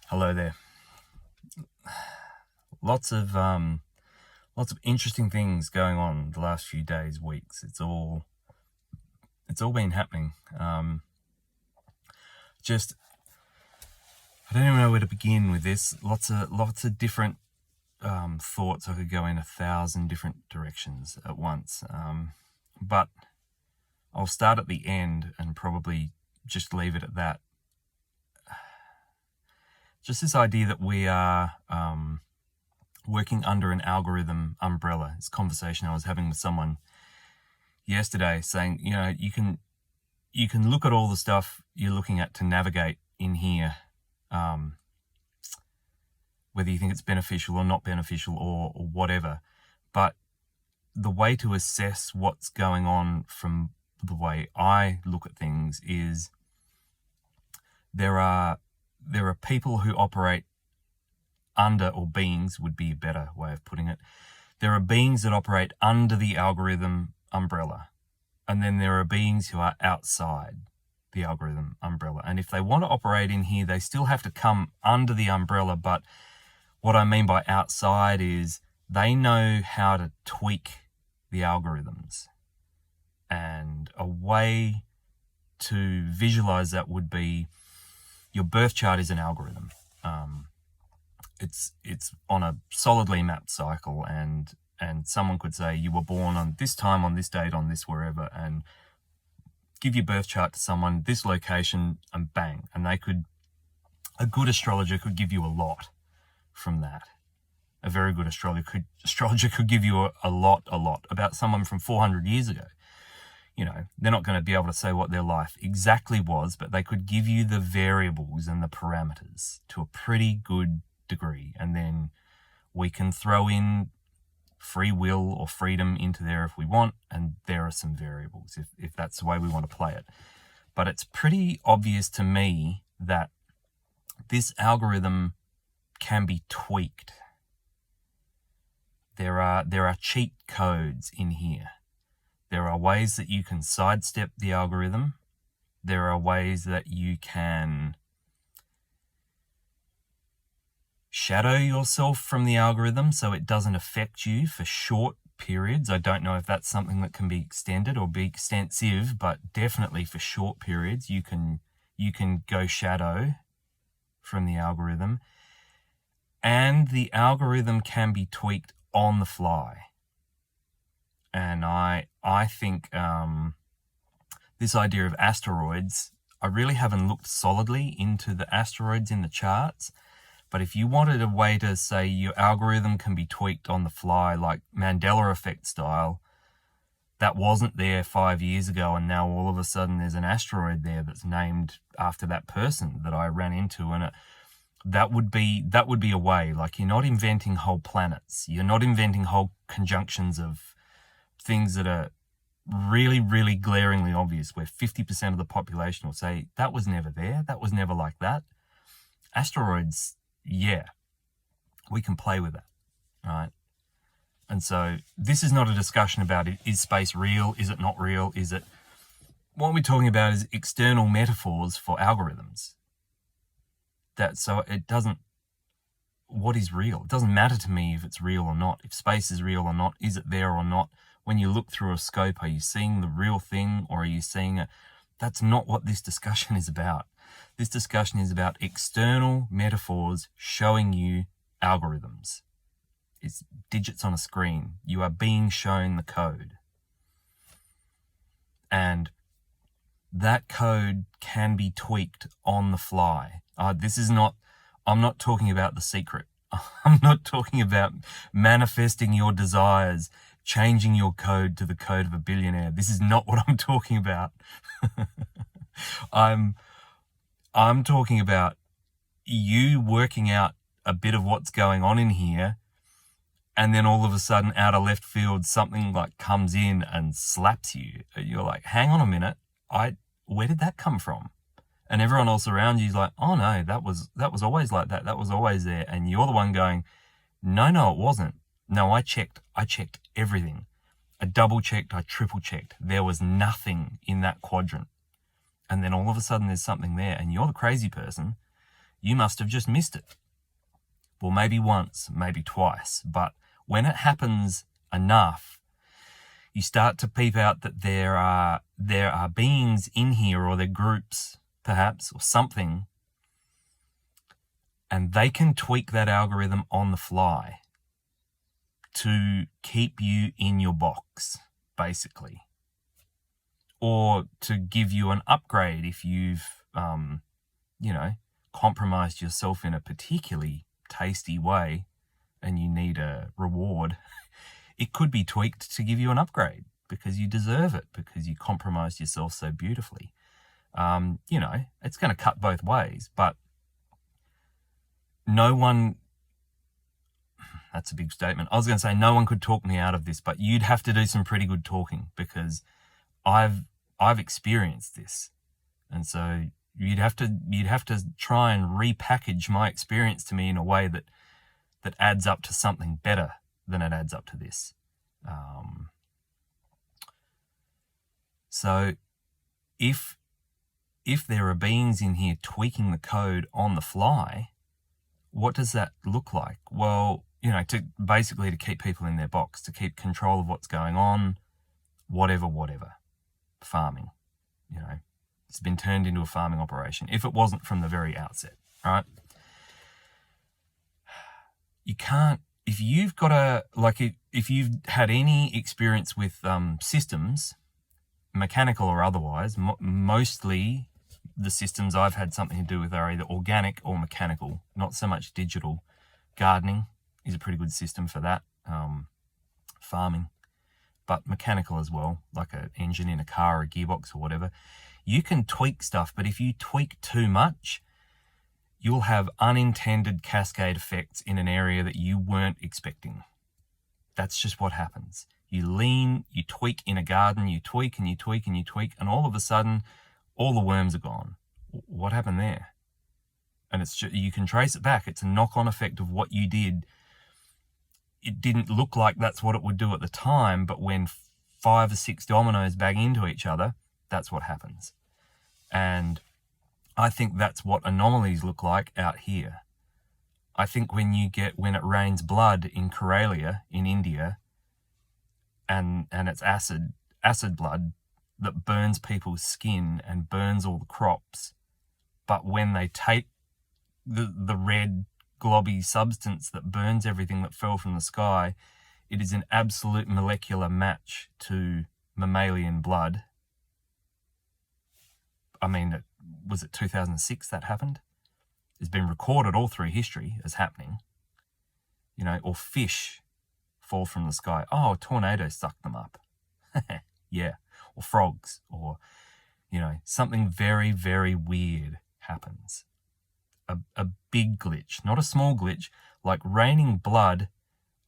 Hello there. Lots of interesting things going on the last few days, weeks. It's all been happening. Just I don't even know where to begin with this. Lots of different thoughts. I could go in 1,000 different directions at once. But I'll start at the end and probably just leave it at that. Just this idea that we are working under an algorithm umbrella. This conversation I was having with someone yesterday, saying, you can look at all the stuff you're looking at to navigate in here, whether you think it's beneficial or not beneficial or whatever. But the way to assess what's going on from the way I look at things is there are people who operate under, or beings would be a better way of putting it. There are beings that operate under the algorithm umbrella, and then there are beings who are outside the algorithm umbrella. And if they want to operate in here, they still have to come under the umbrella. But what I mean by outside is they know how to tweak the algorithms. And a way to visualize that would be your birth chart is an algorithm. It's on a solidly mapped cycle, and someone could say you were born on this time, on this date, on this wherever, and give your birth chart to someone, this location, and bang. And a good astrologer could give you a lot from that. A very good astrologer could give you a lot about someone from 400 years ago. They're not going to be able to say what their life exactly was, but they could give you the variables and the parameters to a pretty good degree. And then we can throw in free will or freedom into there if we want, and there are some variables if that's the way we want to play it. But it's pretty obvious to me that this algorithm can be tweaked. There are cheat codes in here. There are ways that you can sidestep the algorithm. There are ways that you can shadow yourself from the algorithm so it doesn't affect you for short periods. I don't know if that's something that can be extended or be extensive, but definitely for short periods you can go shadow from the algorithm. And the algorithm can be tweaked on the fly. And I think this idea of asteroids, I really haven't looked solidly into the asteroids in the charts, but if you wanted a way to say your algorithm can be tweaked on the fly, like Mandela effect style, that wasn't there 5 years ago, and now all of a sudden there's an asteroid there that's named after that person that I ran into, and that would be a way. Like, you're not inventing whole planets, you're not inventing whole conjunctions of things that are really, really glaringly obvious, where 50% of the population will say, that was never there, that was never like that. Asteroids, yeah, we can play with that, right? And so this is not a discussion about is space real, is it not real, is it... What we're talking about is external metaphors for algorithms. What is real? It doesn't matter to me if it's real or not, if space is real or not, is it there or not? When you look through a scope, are you seeing the real thing, or are you seeing it? That's not what this discussion is about. This discussion is about external metaphors showing you algorithms. It's digits on a screen. You are being shown the code. And that code can be tweaked on the fly. I'm not talking about The Secret. I'm not talking about manifesting your desires, changing your code to the code of a billionaire. This is not what I'm talking about. I'm talking about you working out a bit of what's going on in here, and then all of a sudden, out of left field, something like comes in and slaps you. You're like, hang on a minute, where did that come from? And everyone else around you is like, oh no, that was always like that. That was always there. And you're the one going, no, it wasn't. No, I checked everything. I double checked, I triple checked. There was nothing in that quadrant. And then all of a sudden there's something there, and you're the crazy person. You must have just missed it. Well, maybe once, maybe twice, but when it happens enough, you start to peep out that there are beings in here, or they're groups perhaps, or something, and they can tweak that algorithm on the fly to keep you in your box, basically, or to give you an upgrade if you've compromised yourself in a particularly tasty way and you need a reward. It could be tweaked to give you an upgrade because you deserve it, because you compromised yourself so beautifully. It's going to cut both ways, but no one, that's a big statement. I was going to say no one could talk me out of this, but you'd have to do some pretty good talking, because I've experienced this. And so you'd have to try and repackage my experience to me in a way that adds up to something better than it adds up to this. So if there are beings in here tweaking the code on the fly, what does that look like? Well, to keep people in their box, to keep control of what's going on, whatever. Farming, it's been turned into a farming operation. If it wasn't from the very outset, right? You can't, if you've got if you've had any experience with systems, mechanical or otherwise, mostly the systems I've had something to do with are either organic or mechanical, not so much digital. Gardening is a pretty good system for that, farming, but mechanical as well, like an engine in a car or a gearbox or whatever. You can tweak stuff, but if you tweak too much, you'll have unintended cascade effects in an area that you weren't expecting. That's just what happens. You tweak in a garden, you tweak and you tweak and you tweak, and all of a sudden, all the worms are gone. What happened there? And it's just, you can trace it back. It's a knock-on effect of what you did. It didn't look like that's what it would do at the time, but when 5 or 6 dominoes bang into each other, that's what happens. And I think that's what anomalies look like out here. I think when it rains blood in Karelia in India, and it's acid blood that burns people's skin and burns all the crops, but when they take the red globby substance that burns everything that fell from the sky, it is an absolute molecular match to mammalian blood. I mean, was it 2006 that happened? It's been recorded all through history as happening. Or fish fall from the sky. Oh, a tornado sucked them up. Yeah. Or frogs, or, something very, very weird happens. A big glitch, not a small glitch, like raining blood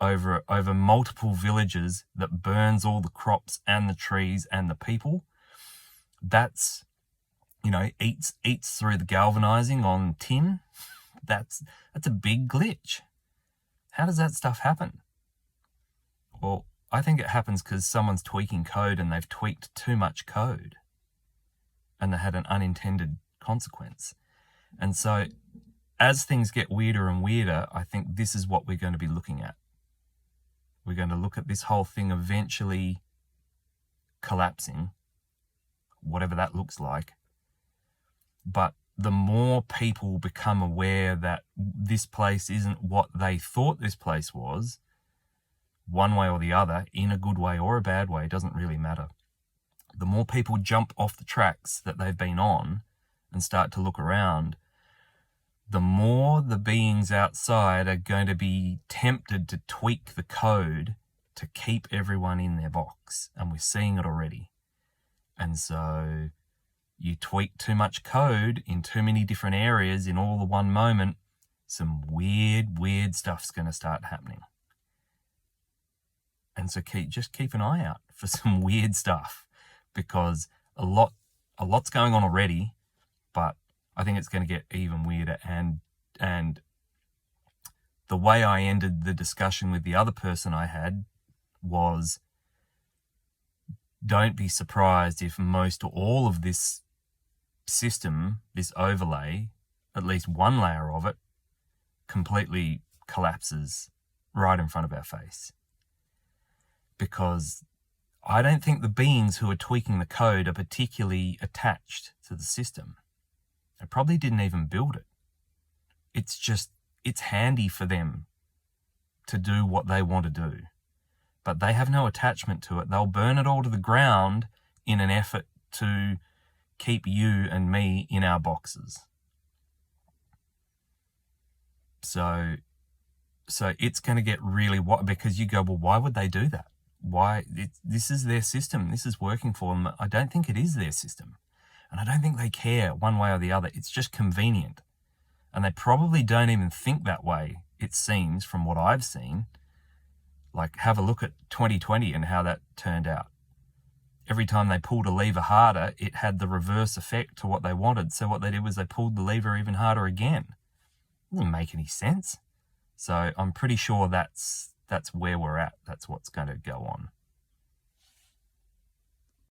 over multiple villages that burns all the crops and the trees and the people. That's, eats through the galvanizing on tin. That's a big glitch. How does that stuff happen? Well, I think it happens because someone's tweaking code and they've tweaked too much code and they had an unintended consequence. And so as things get weirder and weirder, I think this is what we're going to be looking at. We're going to look at this whole thing eventually collapsing, whatever that looks like. But the more people become aware that this place isn't what they thought this place was, one way or the other, in a good way or a bad way, doesn't really matter. The more people jump off the tracks that they've been on and start to look around, the more the beings outside are going to be tempted to tweak the code to keep everyone in their box. And we're seeing it already. And so you tweak too much code in too many different areas in all the one moment, some weird stuff's going to start happening. And so keep an eye out for some weird stuff, because a lot's going on already, but I think it's going to get even weirder. And the way I ended the discussion with the other person I had was, don't be surprised if most or all of this system, this overlay, at least one layer of it completely collapses right in front of our face. Because I don't think the beings who are tweaking the code are particularly attached to the system. They probably didn't even build it. It's handy for them to do what they want to do. But they have no attachment to it. They'll burn it all to the ground in an effort to keep you and me in our boxes. So it's going to get really because you go, well, why would they do that? Why? This is their system. This is working for them. I don't think it is their system. And I don't think they care one way or the other. It's just convenient. And they probably don't even think that way, it seems, from what I've seen. Like, have a look at 2020 and how that turned out. Every time they pulled a lever harder, it had the reverse effect to what they wanted. So what they did was they pulled the lever even harder again. It didn't make any sense. So I'm pretty sure that's where we're at. That's what's going to go on.